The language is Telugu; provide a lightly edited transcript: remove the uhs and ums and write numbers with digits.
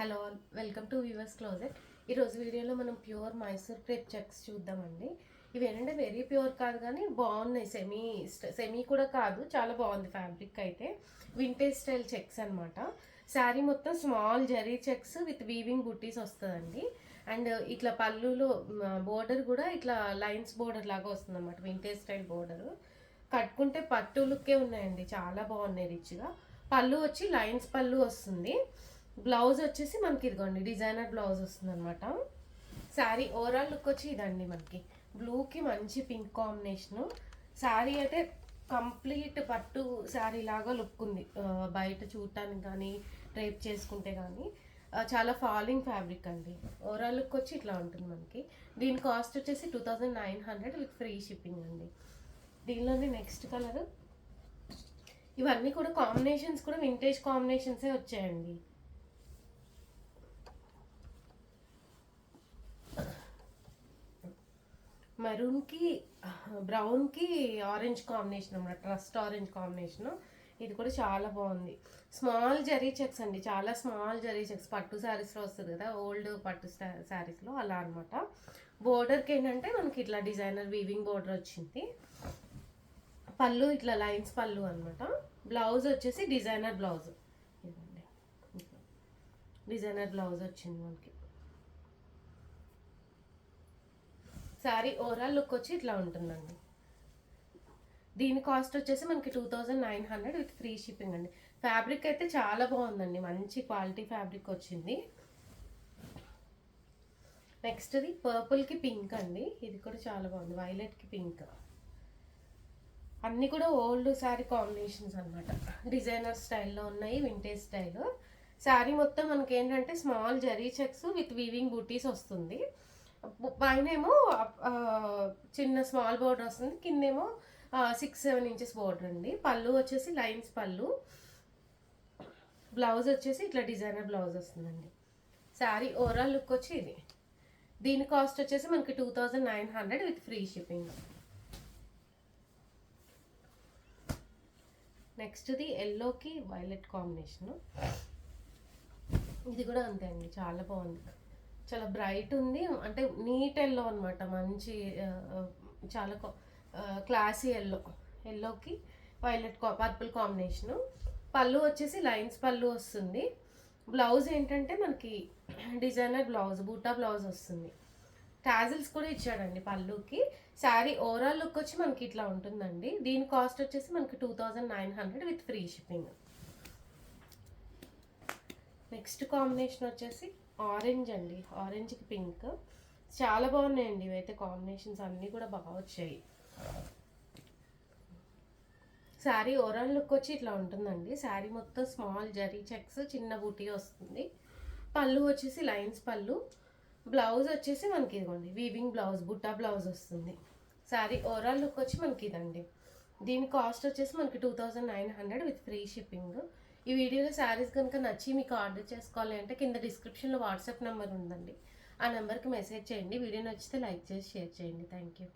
Hello all, welcome to Weavers Closet. ఈరోజు వీడియోలో మనం ప్యూర్ మైసూర్ క్రేప్ చెక్స్ చూద్దామండి. ఇవి ఏంటంటే వెరీ ప్యూర్ కాదు కానీ బాగున్నాయి. సెమీ కూడా కాదు, చాలా బాగుంది ఫ్యాబ్రిక్ అయితే. వింటేజ్ స్టైల్ చెక్స్ అనమాట. శారీ మొత్తం small zari checks with weaving buttis వస్తుందండి. అండ్ ఇట్లా పళ్ళులో బోర్డర్ కూడా ఇట్లా లైన్స్ బోర్డర్ లాగా వస్తుంది అనమాట, వింటేజ్ స్టైల్ బోర్డర్. కట్టుకుంటే పట్టు లుక్కే ఉన్నాయండి, చాలా బాగున్నాయి రిచ్గా. పళ్ళు వచ్చి లైన్స్ పళ్ళు వస్తుంది. బ్లౌజ్ వచ్చేసి మనకి ఇదిగోండి డిజైనర్ బ్లౌజ్ వస్తుంది అనమాట. శారీ ఓవరాల్ లుక్ వచ్చి ఇదండి, మనకి బ్లూకి మంచి పింక్ కాంబినేషను. శారీ అయితే కంప్లీట్ పట్టు శారీ లాగా లుక్ ఉంది. బయట చూడటానికి కానీ డ్రైప్ చేసుకుంటే కానీ చాలా ఫాలింగ్ ఫ్యాబ్రిక్ అండి. ఓవరాల్ లుక్ వచ్చి ఇట్లా ఉంటుంది మనకి. దీని కాస్ట్ వచ్చేసి 2900 విత్ ఫ్రీ షిప్పింగ్ అండి. దీనిలోనే నెక్స్ట్ కలర్. ఇవన్నీ కూడా కాంబినేషన్స్ కూడా వింటేజ్ కాంబినేషన్సే వచ్చాయండి. మెరూన్కి బ్రౌన్కి ఆరెంజ్ కాంబినేషన్ అన్నమాట, ట్రస్ట్ ఆరెంజ్ కాంబినేషన్. ఇది కూడా చాలా బాగుంది. స్మాల్ జరీ చెక్స్ అండి, చాలా స్మాల్ జరీ చెక్స్. పట్టు శారీస్లో వస్తుంది కదా, ఓల్డ్ పట్టు శారీస్లో అలా అనమాట. బోర్డర్కి ఏంటంటే మనకి ఇట్లా డిజైనర్ వీవింగ్ బోర్డర్ వచ్చింది. పళ్ళు ఇట్లా లైన్స్ పళ్ళు అనమాట. బ్లౌజ్ వచ్చేసి డిజైనర్ బ్లౌజ్. ఇదండి, డిజైనర్ బ్లౌజ్ వచ్చింది మనకి. శారీ ఓవరాల్ లుక్ వచ్చి ఇట్లా ఉంటుందండి. దీని కాస్ట్ వచ్చేసి మనకి 2900 విత్ ఫ్రీ షిప్పింగ్ అండి. ఫ్యాబ్రిక్ అయితే చాలా బాగుందండి, మంచి క్వాలిటీ ఫ్యాబ్రిక్ వచ్చింది. నెక్స్ట్ది పర్పుల్కి పింక్ అండి. ఇది కూడా చాలా బాగుంది, వైలెట్కి పింక్. అన్నీ కూడా ఓల్డ్ శారీ కాంబినేషన్స్ అనమాట. డిజైనర్ స్టైల్లో ఉన్నాయి, వింటేజ్ స్టైల్. శారీ మొత్తం మనకి ఏంటంటే small zari checks with weaving buttis వస్తుంది. పైన ఏమో చిన్న స్మాల్ బోర్డర్ వస్తుంది, కిందేమో 6-7 ఇంచెస్ బోర్డర్ అండి. పళ్ళు వచ్చేసి లైన్స్ పళ్ళు. బ్లౌజ్ వచ్చేసి ఇట్లా డిజైనర్ బ్లౌజ్ వస్తుందండి. శారీ ఓవరాల్ లుక్ వచ్చి ఇది. దీని కాస్ట్ వచ్చేసి మనకి 2900 విత్ ఫ్రీ షిప్పింగ్. నెక్స్ట్ది ఎల్లోకి వైలెట్ కాంబినేషను. ఇది కూడా అంతే అండి, చాలా బాగుంది. చాలా బ్రైట్ ఉంది, అంటే నీట్ ఎల్లో అనమాట. మంచి చాలా క్లాసీ ఎల్లోకి వైలెట్ పర్పుల్ కాంబినేషను. పళ్ళు వచ్చేసి లైన్స్ పళ్ళు వస్తుంది. బ్లౌజ్ ఏంటంటే మనకి డిజైనర్ బ్లౌజ్, బూటా బ్లౌజ్ వస్తుంది. టాజిల్స్ కూడా ఇచ్చాడండి పళ్ళుకి. శారీ ఓవరాల్ లుక్ వచ్చి మనకి ఇట్లా ఉంటుందండి. దీని కాస్ట్ వచ్చేసి మనకి 2900 with free shipping. Next combination వచ్చేసి ఆరెంజ్ అండి, ఆరెంజ్కి పింక్. చాలా బాగున్నాయండి ఇవైతే కాంబినేషన్స్, అన్నీ కూడా బాగా వచ్చాయి. శారీ ఓవరాల్ లుక్ వచ్చి ఇట్లా ఉంటుందండి. శారీ మొత్తం స్మాల్ జరీ చెక్స్, చిన్న బూటీ వస్తుంది. పళ్ళు వచ్చేసి లైన్స్ పళ్ళు. బ్లౌజ్ వచ్చేసి మనకి ఇదిగోండి వీవింగ్ బ్లౌజ్, బుట్టా బ్లౌజ్ వస్తుంది. శారీ ఓవరాల్ లుక్ వచ్చి మనకి ఇదండి. దీని కాస్ట్ వచ్చేసి మనకి 2900 విత్ ఫ్రీ షిప్పింగ్. ఈ వీడియోలో శారీస్ కనుక నచ్చి మీకు ఆర్డర్ చేసుకోవాలి అంటే కింద డిస్క్రిప్షన్లో వాట్సాప్ నెంబర్ ఉందండి, ఆ నెంబర్కి మెసేజ్ చేయండి. వీడియో నచ్చితే లైక్ చేసి షేర్ చేయండి. Thank you.